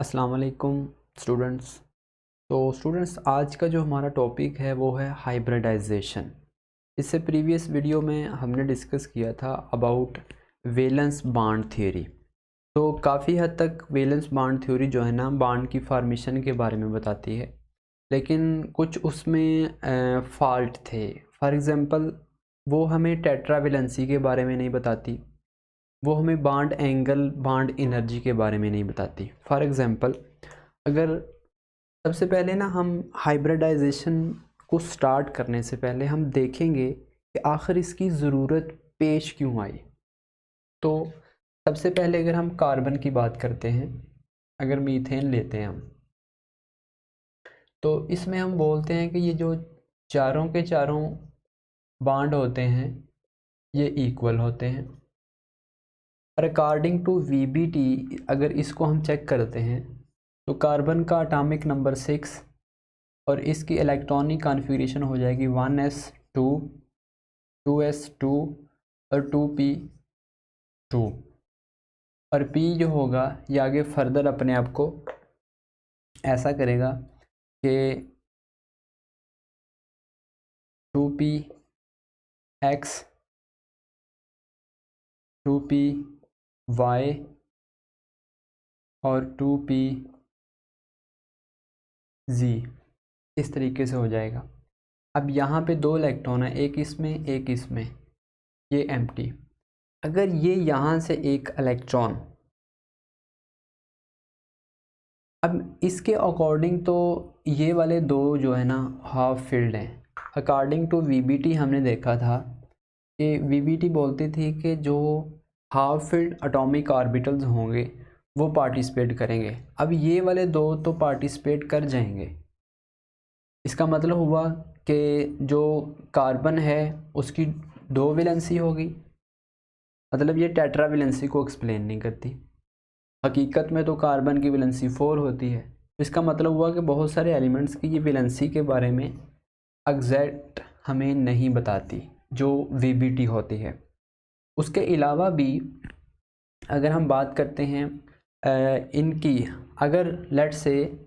अस्सलाम वालेकुम स्टूडेंट्स। तो स्टूडेंट्स, आज का जो हमारा टॉपिक है वो है हाइब्रिडाइजेशन। इससे प्रीवियस वीडियो में हमने डिस्कस किया था अबाउट वैलेंस बांड थ्योरी। तो काफ़ी हद तक वैलेंस बांड थ्योरी जो है ना बांड की फार्मेशन के बारे में बताती है, लेकिन कुछ उसमें फॉल्ट थे। फॉर एग्ज़ाम्पल, वो हमें टेट्रावेलेंसी के बारे में नहीं बताती, वो हमें बांड एंगल बांड एनर्जी के बारे में नहीं बताती। फॉर एग्ज़ाम्पल, अगर सबसे पहले ना हम हाइब्रिडाइजेशन को स्टार्ट करने से पहले हम देखेंगे कि आखिर इसकी ज़रूरत पेश क्यों आई। तो सबसे पहले अगर हम कार्बन की बात करते हैं, अगर मीथेन लेते हैं हम, तो इसमें हम बोलते हैं कि ये जो चारों के चारों बॉन्ड होते हैं ये इक्वल होते हैं। और अकॉर्डिंग टू वीबीटी अगर इसको हम चेक करते हैं तो कार्बन का एटॉमिक नंबर 6 और इसकी इलेक्ट्रॉनिक कॉन्फ़िगरेशन हो जाएगी 1s2 2s2 और 2p2। और p जो होगा ये आगे फर्दर अपने आप को ऐसा करेगा कि 2px 2py और 2pz इस तरीके से हो जाएगा। अब यहाँ पे दो इलेक्ट्रॉन है, एक इसमें एक इसमें, ये एम्प्टी। अगर ये यहाँ से एक इलेक्ट्रॉन, अब इसके अकॉर्डिंग तो ये वाले दो जो है ना हाफ फील्ड हैं। अकॉर्डिंग टू वीबीटी हमने देखा था कि वीबीटी बोलती थी कि जो हाफ फील्ड एटॉमिक ऑर्बिटल्स होंगे वो पार्टिसिपेट करेंगे। अब ये वाले दो तो पार्टिसिपेट कर जाएंगे। इसका मतलब हुआ कि जो कार्बन है उसकी दो वैलेंसी होगी, मतलब ये टेट्रावेलेंसी को एक्सप्लेन नहीं करती। हकीकत में तो कार्बन की वैलेंसी 4 होती है। इसका मतलब हुआ कि बहुत सारे एलिमेंट्स की ये वैलेंसी के बारे में एग्जैक्ट हमें नहीं बताती जो वीबीटी होती है। उसके अलावा भी अगर हम बात करते हैं इनकी, अगर लेट से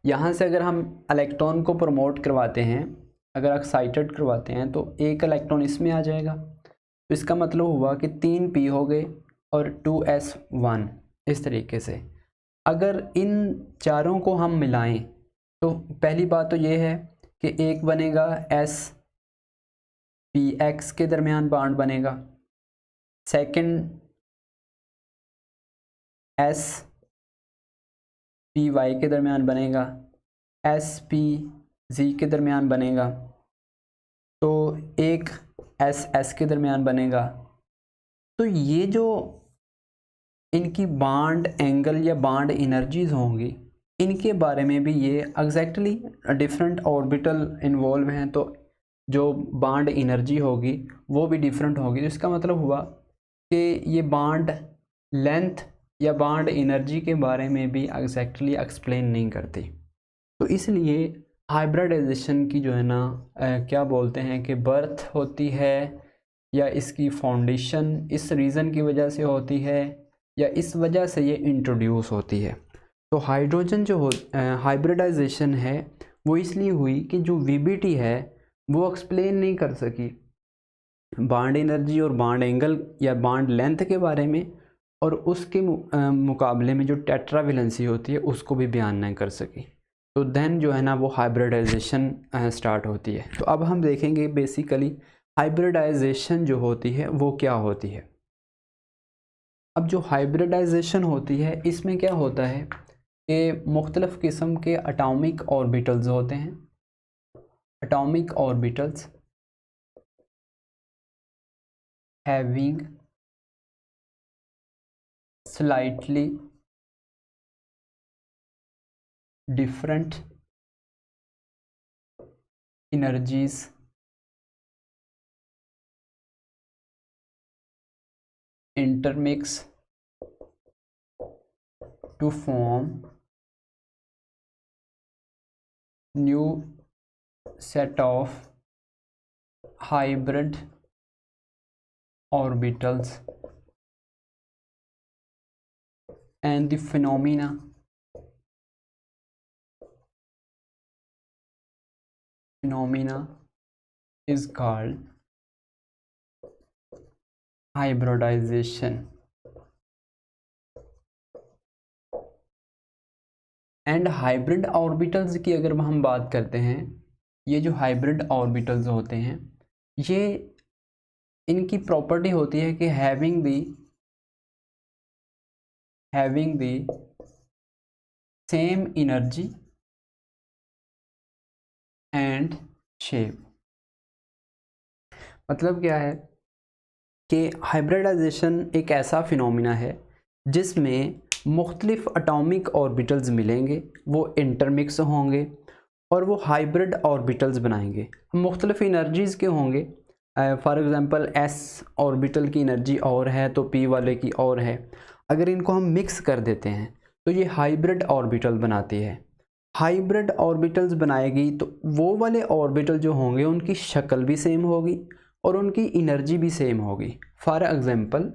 यहाँ से अगर हम इलेक्ट्रॉन को प्रमोट करवाते हैं, अगर एक्साइटेड करवाते हैं तो एक इलेक्ट्रॉन इसमें आ जाएगा। तो इसका मतलब हुआ कि 3p हो गए और 2s1 इस तरीके से। अगर इन चारों को हम मिलाएं तो पहली बात तो ये है कि एक बनेगा spx के दरमियान बॉन्ड बनेगा, सेकंड spy के दरमियान बनेगा, spz के दरमियान बनेगा, तो एक ss के दरमियान बनेगा। तो ये जो इनकी बॉन्ड एंगल या बॉन्ड एनर्जीज होंगी इनके बारे में भी ये एग्जैक्टली डिफरेंट ऑर्बिटल इन्वॉल्व हैं, तो जो बॉन्ड एनर्जी होगी वो भी डिफरेंट होगी। तो इसका मतलब हुआ कि ये बॉन्ड लेंथ या बॉन्ड एनर्जी के बारे में भी एग्जैक्टली एक्सप्लेन नहीं करती। तो इसलिए हाइब्रिडाइजेशन की जो है ना क्या बोलते हैं कि बर्थ होती है या इसकी फाउंडेशन इस रीज़न की वजह से होती है या इस वजह से ये इंट्रोड्यूस होती है। तो हाइड्रोजन जो हाइब्रिडाइजेशन है वो इसलिए हुई कि जो वीबीटी है वो एक्सप्लेन नहीं कर सकी बॉन्ड एनर्जी और बॉन्ड एंगल या बॉन्ड लेंथ के बारे में, और उसके मुकाबले में जो टेट्रावेलेंसी होती है उसको भी बयान नहीं कर सकी। तो देन जो है ना वो हाइब्रिडाइजेशन स्टार्ट होती है। तो अब हम देखेंगे बेसिकली हाइब्रिडाइजेशन जो होती है वो क्या होती है। अब जो हाइब्रिडाइजेशन होती है इसमें क्या होता है कि मुख्तलिफ़ किस्म के एटॉमिक ऑर्बिटल्स होते हैं। Atomic orbitals having slightly different energies intermix to form new set of hybrid orbitals and the phenomena is called hybridization. And hybrid orbitals की अगर हम बात करते हैं, ये जो हाइब्रिड ऑर्बिटल्स होते हैं, ये इनकी प्रॉपर्टी होती है कि having the same energy and shape. मतलब क्या है कि हाइब्रिडाइजेशन एक ऐसा फिनोमिना है जिसमें मुख्तलिफ एटॉमिक ऑर्बिटल्स मिलेंगे, वो इंटरमिक्स होंगे और वो हाइब्रिड ऑर्बिटल्स बनाएंगे। मुख्तलिफ एनर्जीज़ के होंगे। फॉर एग्ज़ाम्पल एस ऑर्बिटल की एनर्जी और है तो पी वाले की और है। अगर इनको हम मिक्स कर देते हैं तो ये हाइब्रिड ऑर्बिटल बनाती है। हाइब्रिड ऑर्बिटल्स बनाएगी तो वो वाले ऑर्बिटल जो होंगे उनकी शक्ल भी सेम होगी और उनकी एनर्जी भी सेम होगी। फॉर एग्ज़ाम्पल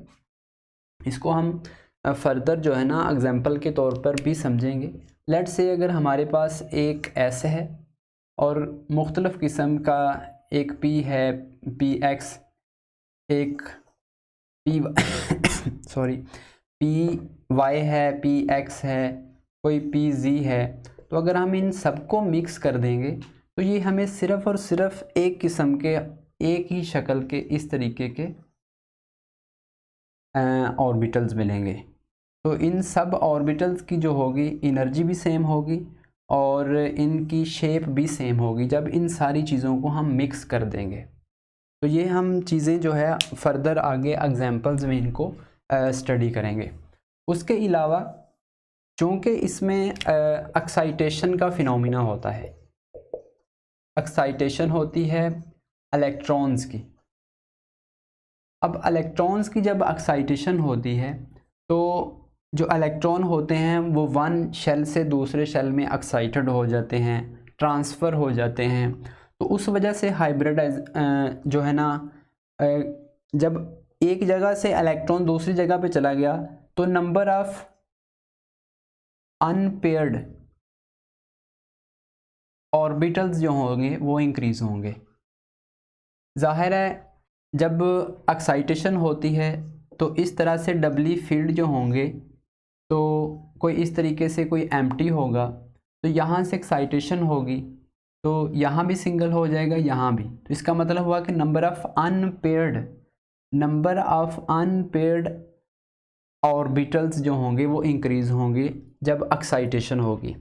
इसको हम फर्दर जो है ना एग्जाम्पल के तौर पर भी समझेंगे। लेट्स से अगर हमारे पास एक एस है और मुख्तलिफ़ किस्म का एक पी है, पी एक्स, एक पी सॉरी पी वाई है, पी एक्स है, कोई पी जी है। तो अगर हम इन सबको मिक्स कर देंगे तो ये हमें सिर्फ़ और सिर्फ एक किस्म के, एक ही शक्ल के इस तरीके के ऑर्बिटल्स मिलेंगे। तो इन सब ऑर्बिटल्स की जो होगी एनर्जी भी सेम होगी और इनकी शेप भी सेम होगी जब इन सारी चीज़ों को हम मिक्स कर देंगे। तो ये हम चीज़ें जो है फर्दर आगे एग्जांपल्स में इनको स्टडी करेंगे। उसके अलावा चूँकि इसमें एक्साइटेशन का फिनोमिना होता है, एक्साइटेशन होती है इलेक्ट्रॉन्स की। अब इलेक्ट्रॉन्स की जब एक्साइटेशन होती है तो जो इलेक्ट्रॉन होते हैं वो वन शेल से दूसरे शेल में एक्साइटेड हो जाते हैं, ट्रांसफ़र हो जाते हैं। तो उस वजह से हाइब्रिडाइज जो है ना, जब एक जगह से इलेक्ट्रॉन दूसरी जगह पे चला गया तो नंबर ऑफ अनपेयर्ड ऑर्बिटल्स जो होंगे वो इंक्रीज़ होंगे। ज़ाहिर है जब एक्साइटेशन होती है तो इस तरह से डबली फील्ड जो होंगे, तो कोई इस तरीके से कोई एम्प्टी होगा तो यहाँ से एक्साइटेशन होगी तो यहाँ भी सिंगल हो जाएगा, यहाँ भी। तो इसका मतलब हुआ कि नंबर ऑफ़ अनपेयर्ड ऑर्बिटल्स जो होंगे वो इंक्रीज़ होंगे जब एक्साइटेशन होगी।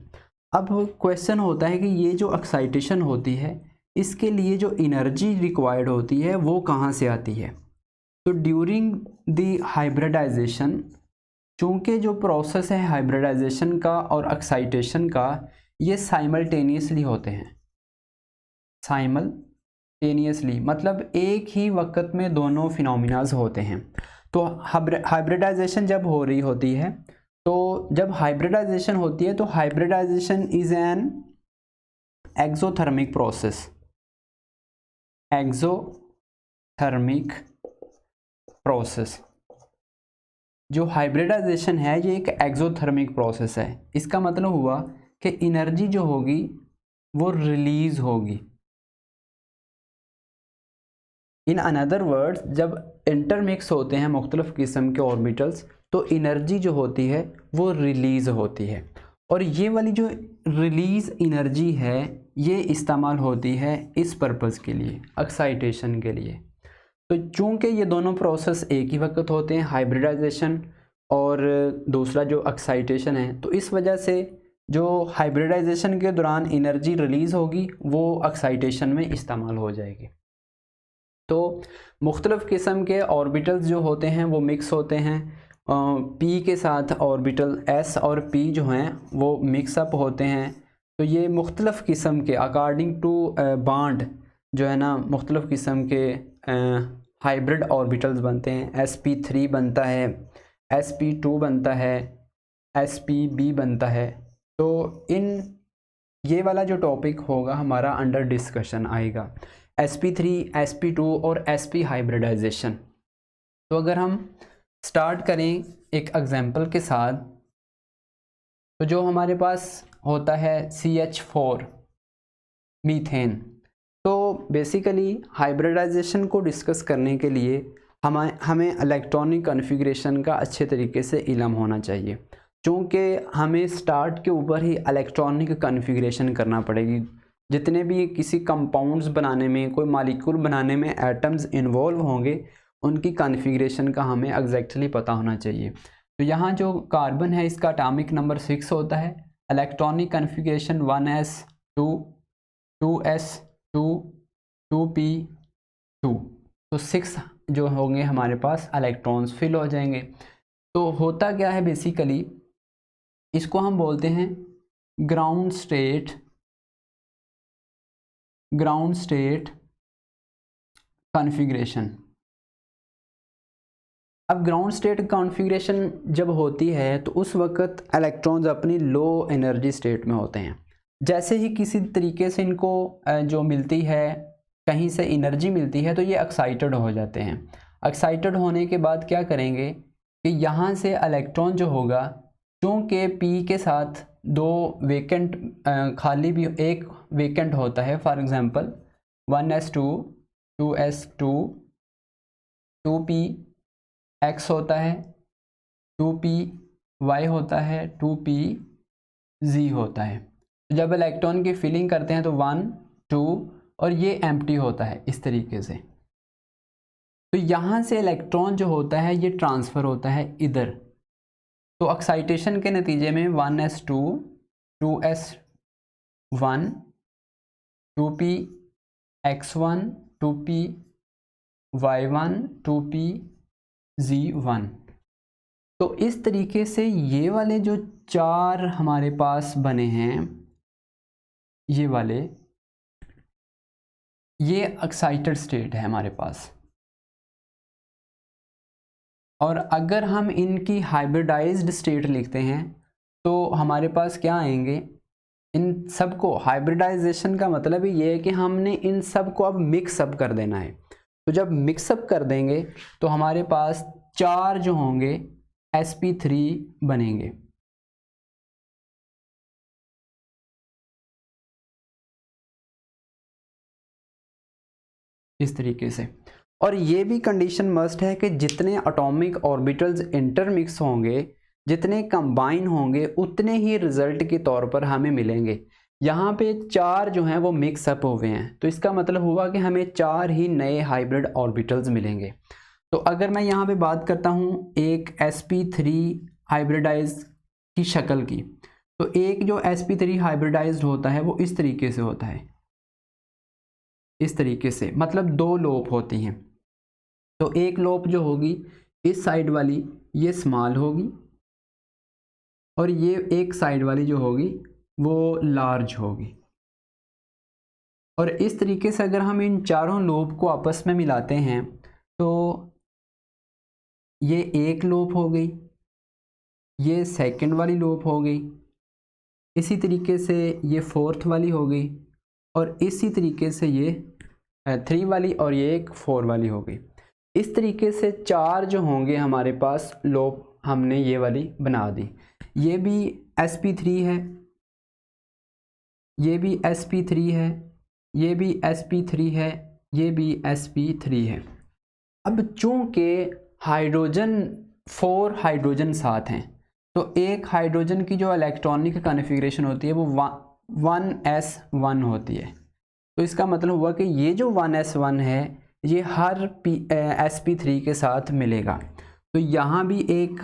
अब क्वेश्चन होता है कि ये जो एक्साइटेशन होती है इसके लिए जो एनर्जी रिक्वायर्ड होती है वो कहाँ से आती है। तो ड्यूरिंग द हाइब्रिडाइजेशन, चूँकि जो प्रोसेस है हाइब्रिडाइजेशन का और एक्साइटेशन का ये साइमल्टेनियसली होते हैं। साइमल्टेनियसली मतलब एक ही वक्त में दोनों फिनोमिनाज होते हैं। तो हाइब्रिडाइजेशन जब हो रही होती है, तो जब हाइब्रिडाइजेशन होती है तो hybridization is an exothermic process. Exothermic process, जो हाइब्रिडाइजेशन है ये एक एक्सोथर्मिक प्रोसेस है। इसका मतलब हुआ कि एनर्जी जो होगी वो रिलीज़ होगी। इन अनदर वर्ड्स जब इंटरमिक्स होते हैं मुख्तलिफ़ किस्म के ऑर्बिटल्स तो एनर्जी जो होती है वो रिलीज़ होती है। और ये वाली जो रिलीज़ एनर्जी है ये इस्तेमाल होती है इस पर्पज़ के लिए, एक्साइटेशन के लिए। तो चूँकि ये दोनों प्रोसेस एक ही वक्त होते हैं, हाइब्रिडाइजेशन और दूसरा जो एक्साइटेशन है, तो इस वजह से जो हाइब्रिडाइजेशन के दौरान एनर्जी रिलीज़ होगी वो एक्साइटेशन में इस्तेमाल हो जाएगी। तो मुख्तलिफ़ किस्म के ऑर्बिटल्स जो होते हैं वो मिक्स होते हैं। पी के साथ ऑर्बिटल एस और पी जो हैं वो मिक्सअप होते हैं। तो ये मुख्तलिफ़ किस्म के अकॉर्डिंग टू बॉन्ड जो है ना मुख्तलिफ़ किस्म के हाइब्रिड ऑर्बिटल्स बनते हैं। sp3 बनता है, sp2 बनता है, spb बनता है। तो इन ये वाला जो टॉपिक होगा हमारा अंडर डिस्कशन आएगा, sp3, sp2 और sp हाइब्रिडाइजेशन। तो अगर हम स्टार्ट करें एक एग्जांपल के साथ, तो जो हमारे पास होता है CH4 मीथेन। तो बेसिकली हाइब्रिडाइजेशन को डिस्कस करने के लिए हमें इलेक्ट्रॉनिक कॉन्फ़िगरेशन का अच्छे तरीके से इल्म होना चाहिए, क्योंकि हमें स्टार्ट के ऊपर ही इलेक्ट्रॉनिक कॉन्फ़िगरेशन करना पड़ेगी। जितने भी किसी कंपाउंड्स बनाने में, कोई मॉलिक्यूल बनाने में एटम्स इन्वॉल्व होंगे, उनकी कॉन्फ़िगरेशन का हमें एग्जैक्टली पता होना चाहिए। तो यहाँ जो कार्बन है इसका एटॉमिक नंबर 6 होता है, electronic configuration 1s2 2s2 2p2। तो 6 जो होंगे हमारे पास इलेक्ट्रॉन्स फिल हो जाएंगे। तो होता क्या है बेसिकली, इसको हम बोलते हैं ग्राउंड स्टेट कॉन्फ़िगरेशन। अब ग्राउंड स्टेट कॉन्फ़िगरेशन जब होती है तो उस वक्त इलेक्ट्रॉन्स अपनी लो एनर्जी स्टेट में होते हैं। जैसे ही किसी तरीके से इनको जो मिलती है, कहीं से एनर्जी मिलती है, तो ये एक्साइटेड हो जाते हैं। एक्साइटेड होने के बाद क्या करेंगे कि यहाँ से इलेक्ट्रॉन जो होगा, चूँकि P के साथ दो वेकेंट खाली भी एक वेकेंट होता है, for example 1s2 2s2 2px होता है, 2py होता है, 2pz होता है। जब इलेक्ट्रॉन की फिलिंग करते हैं तो 1 2 और ये एम्प्टी होता है इस तरीके से। तो यहाँ से इलेक्ट्रॉन जो होता है ये ट्रांसफ़र होता है इधर। तो एक्साइटेशन के नतीजे में 1s2 2s1 2px1 2py1 2pz1। तो इस तरीके से ये वाले जो 4 हमारे पास बने हैं, ये वाले, ये एक्साइटेड स्टेट है हमारे पास। और अगर हम इनकी हाइब्रिडाइज्ड स्टेट लिखते हैं तो हमारे पास क्या आएंगे, इन सब को हाइब्रिडाइजेशन का मतलब ही ये है कि हमने इन सब को अब मिक्सअप कर देना है। तो जब मिक्सअप कर देंगे तो हमारे पास 4 जो होंगे sp3 बनेंगे। इस तरीके से। और ये भी कंडीशन मस्ट है कि जितने एटॉमिक ऑर्बिटल्स इंटरमिक्स होंगे, जितने कंबाइन होंगे, उतने ही रिजल्ट के तौर पर हमें मिलेंगे। यहाँ पे 4 जो हैं वो मिक्सअप हुए हैं, तो इसका मतलब हुआ कि हमें 4 ही नए हाइब्रिड ऑर्बिटल्स मिलेंगे। तो अगर मैं यहाँ पे बात करता हूँ एक sp3 हाइब्रिडाइज की शक्ल की, तो एक जो sp3 हाइब्रिडाइज्ड होता है वो इस तरीके से होता है, इस तरीके से, मतलब 2 लोप होती हैं। तो एक लोप जो होगी इस साइड वाली ये स्मॉल होगी, और ये एक साइड वाली जो होगी वो लार्ज होगी। और इस तरीके से अगर हम इन चारों लोप को आपस में मिलाते हैं तो ये एक लोप हो गई, ये सेकंड वाली लोप हो गई, इसी तरीके से ये फोर्थ वाली हो गई, और इसी तरीके से ये 3 वाली, और ये एक 4 वाली हो गई। इस तरीके से 4 जो होंगे हमारे पास लोप, हमने ये वाली बना दी। ये भी sp3 है, ये भी sp3 है, ये भी sp3 है, ये भी sp3 है। अब चूंकि हाइड्रोजन 4 हाइड्रोजन साथ हैं, तो एक हाइड्रोजन की जो इलेक्ट्रॉनिक कॉन्फ़िगरेशन होती है वो 1s1 होती है। तो इसका मतलब हुआ कि ये जो 1s1 है ये हर sp3 के साथ मिलेगा। तो यहाँ भी एक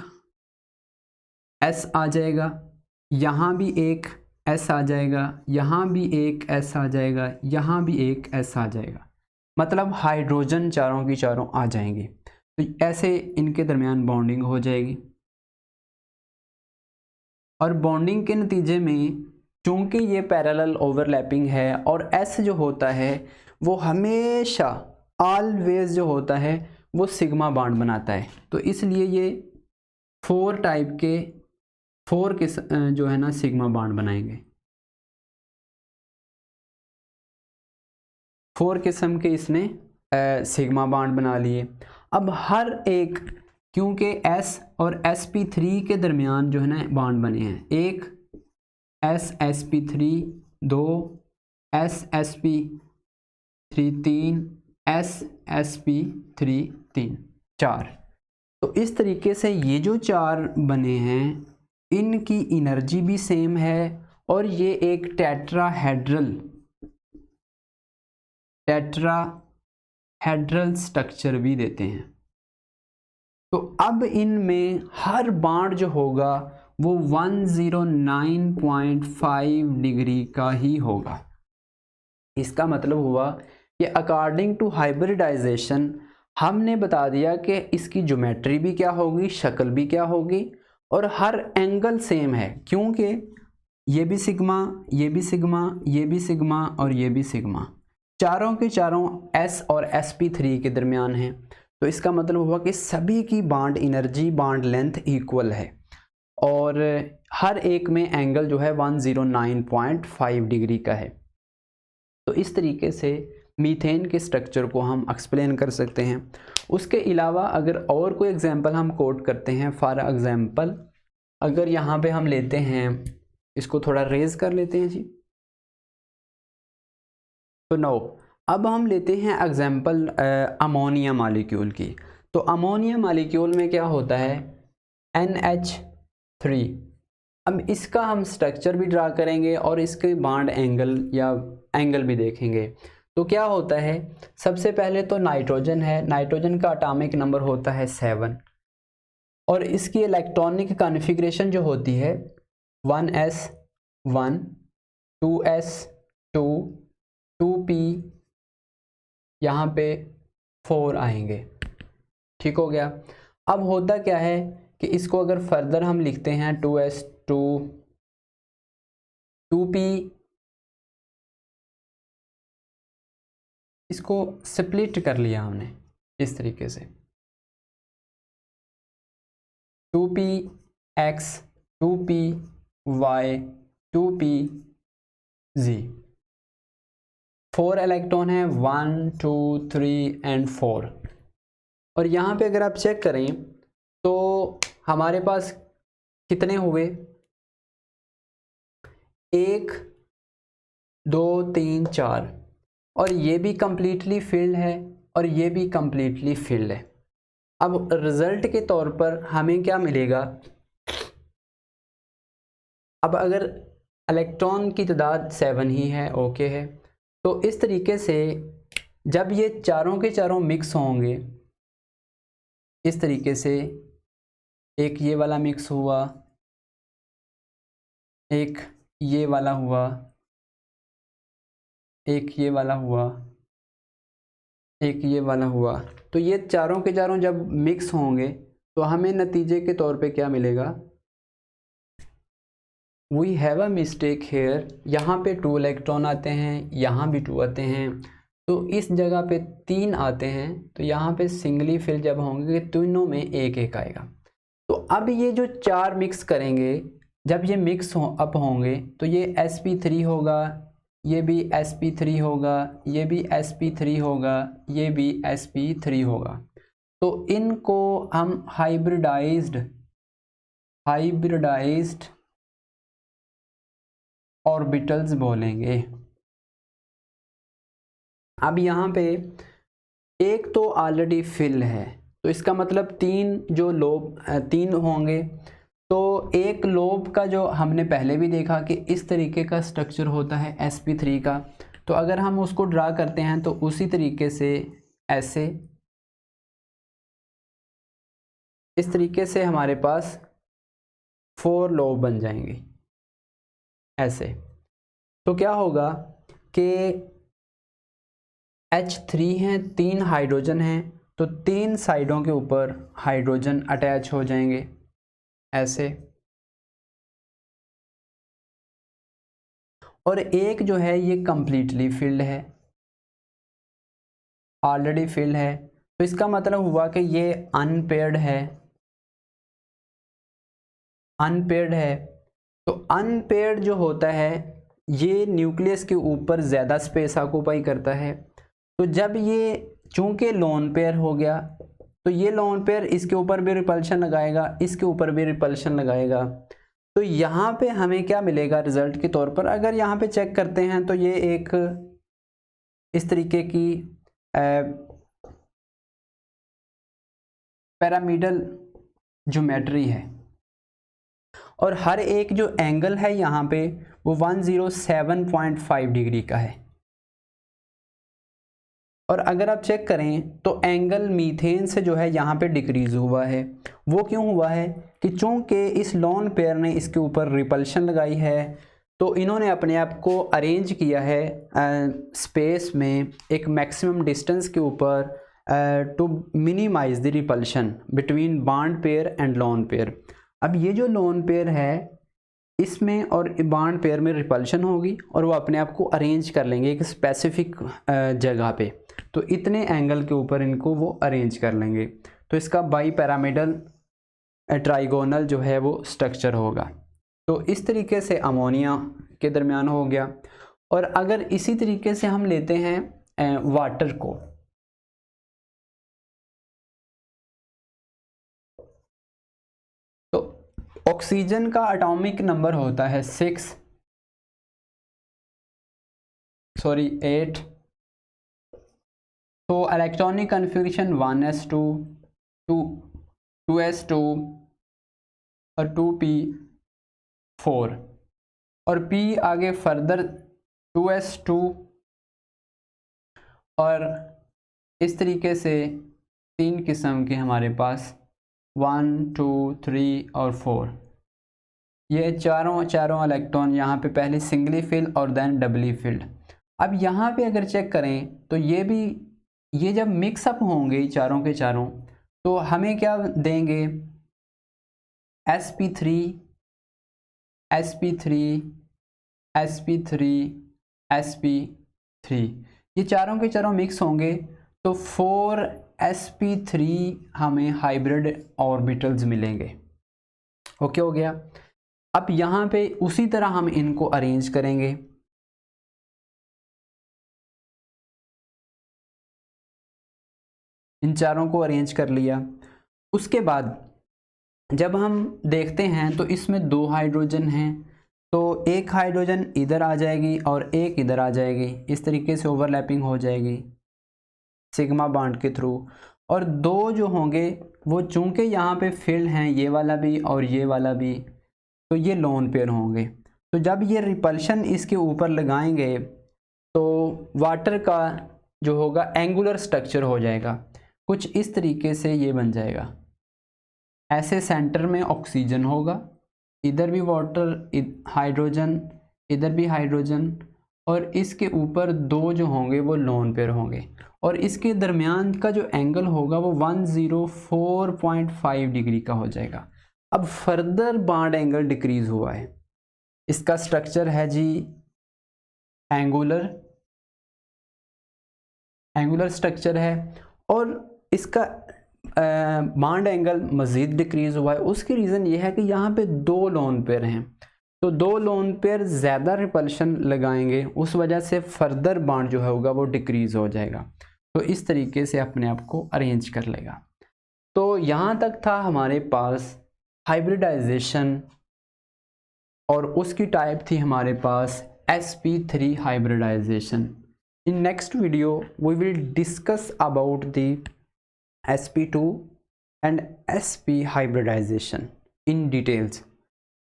s आ जाएगा, यहाँ भी एक s आ जाएगा, यहाँ भी एक s आ जाएगा, यहाँ भी एक s आ जाएगा, मतलब हाइड्रोजन चारों की चारों आ जाएंगे। तो ऐसे इनके दरमियान बॉन्डिंग हो जाएगी। और बॉन्डिंग के नतीजे में चूँकि ये पैरेलल ओवरलैपिंग है, और S जो होता है वो हमेशा ऑलवेज जो होता है वो सिग्मा बॉन्ड बनाता है। तो इसलिए ये 4 टाइप के 4 के जो है ना सिग्मा बॉन्ड बनाएंगे। 4 किस्म के इसने सिग्मा बॉन्ड बना लिए। अब हर एक, क्योंकि S और sp3 के दरमियान जो है ना बॉन्ड बने हैं, एक ssp3 2, ssp3 3, ssp3 3, 4। तो इस तरीके से ये जो 4 बने हैं इनकी एनर्जी भी सेम है और ये एक टेट्राहेड्रल स्ट्रक्चर भी देते हैं। तो अब इनमें हर बॉन्ड जो होगा वो 109.5 डिग्री का ही होगा। इसका मतलब हुआ कि अकॉर्डिंग टू हाइब्रिडाइजेशन हमने बता दिया कि इसकी ज्योमेट्री भी क्या होगी, शक्ल भी क्या होगी, और हर एंगल सेम है, क्योंकि ये भी सिग्मा, ये भी सिग्मा, ये भी सिग्मा और ये भी सिग्मा, चारों के चारों S और sp3 के दरमियान हैं। तो इसका मतलब हुआ कि सभी की bond energy, bond length equal है और हर एक में एंगल जो है 109.5 डिग्री का है। तो इस तरीके से मीथेन के स्ट्रक्चर को हम एक्सप्लेन कर सकते हैं। उसके अलावा अगर और कोई एग्जांपल हम कोट करते हैं, फॉर एग्जांपल अगर यहाँ पे हम लेते हैं, इसको थोड़ा रेज कर लेते हैं जी। तो नो, अब हम लेते हैं एग्जांपल अमोनिया मॉलिक्यूल की। तो अमोनिया मॉलिक्यूल में क्या होता है, NH3। अब इसका हम स्ट्रक्चर भी ड्रा करेंगे और इसके बॉन्ड एंगल या एंगल भी देखेंगे। तो क्या होता है, सबसे पहले तो नाइट्रोजन है, नाइट्रोजन का एटॉमिक नंबर होता है 7 और इसकी इलेक्ट्रॉनिक कॉन्फ़िगरेशन जो होती है 1s1 2s2 2p, यहाँ पे 4 आएंगे। ठीक हो गया। अब होता क्या है कि इसको अगर फर्दर हम लिखते हैं 2s2 2p, इसको स्प्लिट कर लिया हमने इस तरीके से 2px 2py 2pz, 4 इलेक्ट्रॉन है 1 2 3 एंड 4। और यहाँ पे अगर आप चेक करें तो हमारे पास कितने हुए, 1 2 3 4, और ये भी कंप्लीटली फिल्ड है और ये भी कंप्लीटली फिल्ड है। अब रिजल्ट के तौर पर हमें क्या मिलेगा, अब अगर इलेक्ट्रॉन की तादाद 7 ही है, ओके है, तो इस तरीके से जब ये चारों के चारों मिक्स होंगे, इस तरीके से एक ये वाला मिक्स हुआ, एक ये वाला हुआ, एक ये वाला हुआ, एक ये वाला हुआ, तो ये चारों के चारों जब मिक्स होंगे तो हमें नतीजे के तौर पे क्या मिलेगा, we have a mistake here, यहाँ पे 2 इलेक्ट्रॉन आते हैं, यहाँ भी 2 आते हैं, तो इस जगह पे 3 आते हैं, तो यहाँ पे सिंगली फिल जब होंगे तीनों में एक एक आएगा। तो अब ये जो 4 मिक्स करेंगे, जब ये मिक्स अप होंगे तो ये sp3 होगा, ये भी sp3 होगा, ये भी sp3 होगा, ये भी sp3 होगा। तो इनको हम हाइब्रिडाइज्ड ऑर्बिटल्स बोलेंगे। अब यहाँ पे एक तो ऑलरेडी फिल है, तो इसका मतलब 3 होंगे। तो एक लोब का जो हमने पहले भी देखा कि इस तरीके का स्ट्रक्चर होता है sp3 का, तो अगर हम उसको ड्रा करते हैं तो उसी तरीके से ऐसे, इस तरीके से हमारे पास 4 लोब बन जाएंगे ऐसे। तो क्या होगा कि H3 हैं, 3 हाइड्रोजन हैं, तो 3 साइडों के ऊपर हाइड्रोजन अटैच हो जाएंगे ऐसे, और एक जो है ये कंप्लीटली फिल्ड है, ऑलरेडी फिल्ड है। तो इसका मतलब हुआ कि ये अनपेयर्ड है। तो अनपेयर्ड जो होता है ये न्यूक्लियस के ऊपर ज़्यादा स्पेस ऑक्यूपाई करता है। तो जब ये चूंकि लोन पेयर हो गया, तो ये लोन पेयर इसके ऊपर भी रिपल्शन लगाएगा, इसके ऊपर भी रिपल्शन लगाएगा। तो यहाँ पे हमें क्या मिलेगा रिजल्ट के तौर पर, अगर यहाँ पे चेक करते हैं तो ये एक इस तरीके की पिरामिडल ज्योमेट्री है और हर एक जो एंगल है यहाँ पे वो 107.5 डिग्री का है। और अगर आप चेक करें तो एंगल मीथेन से जो है यहाँ पे डिक्रीज हुआ है। वो क्यों हुआ है कि चूंकि इस लोन पेयर ने इसके ऊपर रिपल्शन लगाई है, तो इन्होंने अपने आप को अरेंज किया है स्पेस में एक मैक्सिमम डिस्टेंस के ऊपर to minimize the repulsion between bond pair and lone pair. अब ये जो लोन पेयर है इसमें और बॉन्ड पेयर में रिपल्शन होगी और वो अपने आप को अरेंज कर लेंगे एक स्पेसिफिक जगह पे, तो इतने एंगल के ऊपर इनको वो अरेंज कर लेंगे। तो इसका बाई पैरामिडल ट्राइगोनल जो है वो स्ट्रक्चर होगा। तो इस तरीके से अमोनिया के दरमियान हो गया। और अगर इसी तरीके से हम लेते हैं वाटर को, तो ऑक्सीजन का एटॉमिक नंबर होता है 8। तो इलेक्ट्रॉनिक कन्फिग्रेशन 1s2, 2s2 और 2p4 और p आगे फर्दर 2s2 और इस तरीके से 3 किस्म के हमारे पास 1, 2, 3 और 4। ये चारों इलेक्ट्रॉन यहाँ पे पहले सिंगली फिल्ड और देन डबली फिल्ड। अब यहाँ पे अगर चेक करें तो ये जब मिक्सअप होंगे चारों के चारों तो हमें क्या देंगे, sp3 sp3 sp3 sp3, ये चारों के चारों मिक्स होंगे तो 4sp3 हमें हाइब्रिड ऑर्बिटल्स मिलेंगे। ओके हो गया। अब यहाँ पे उसी तरह हम इनको अरेंज करेंगे। इन चारों को अरेंज कर लिया। उसके बाद जब हम देखते हैं तो इसमें 2 हाइड्रोजन हैं, तो एक हाइड्रोजन इधर आ जाएगी और एक इधर आ जाएगी, इस तरीके से ओवरलैपिंग हो जाएगी सिग्मा बॉन्ड के थ्रू। और 2 जो होंगे वो चूंकि यहाँ पे फिल्ड हैं, ये वाला भी और ये वाला भी, तो ये लोन पेयर होंगे। तो जब ये रिपल्शन इसके ऊपर लगाएंगे तो वाटर का जो होगा एंगुलर स्ट्रक्चर हो जाएगा, कुछ इस तरीके से ये बन जाएगा। ऐसे सेंटर में ऑक्सीजन होगा, इधर भी वाटर हाइड्रोजन, इधर भी हाइड्रोजन, और इसके ऊपर 2 जो होंगे वो लोन पेयर होंगे और इसके दरमियान का जो एंगल होगा वो 104.5 डिग्री का हो जाएगा। अब फर्दर बॉन्ड एंगल डिक्रीज हुआ है। इसका स्ट्रक्चर है जी एंगुलर स्ट्रक्चर है और इसका बॉन्ड एंगल मज़ीद डिक्रीज हुआ है। उसकी रीज़न ये है कि यहाँ पे 2 लोन पेयर हैं, तो 2 लोन पेयर ज़्यादा रिपल्शन लगाएंगे, उस वजह से फर्दर बॉन्ड जो होगा वो डिक्रीज हो जाएगा। तो इस तरीके से अपने आप को अरेंज कर लेगा। तो यहाँ तक था हमारे पास हाइब्रिडाइजेशन और उसकी टाइप थी हमारे पास sp3 hybridization. In next video we will discuss about the sp2 and sp hybridization in details.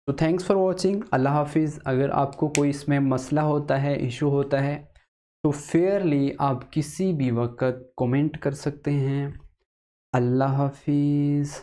तो थैंक्स फॉर वॉचिंग। अल्लाह हाफिज़। अगर आपको कोई इसमें मसला होता है, इशू होता है, तो फेयरली आप किसी भी वक्त कमेंट कर सकते हैं। अल्लाह हाफिज़।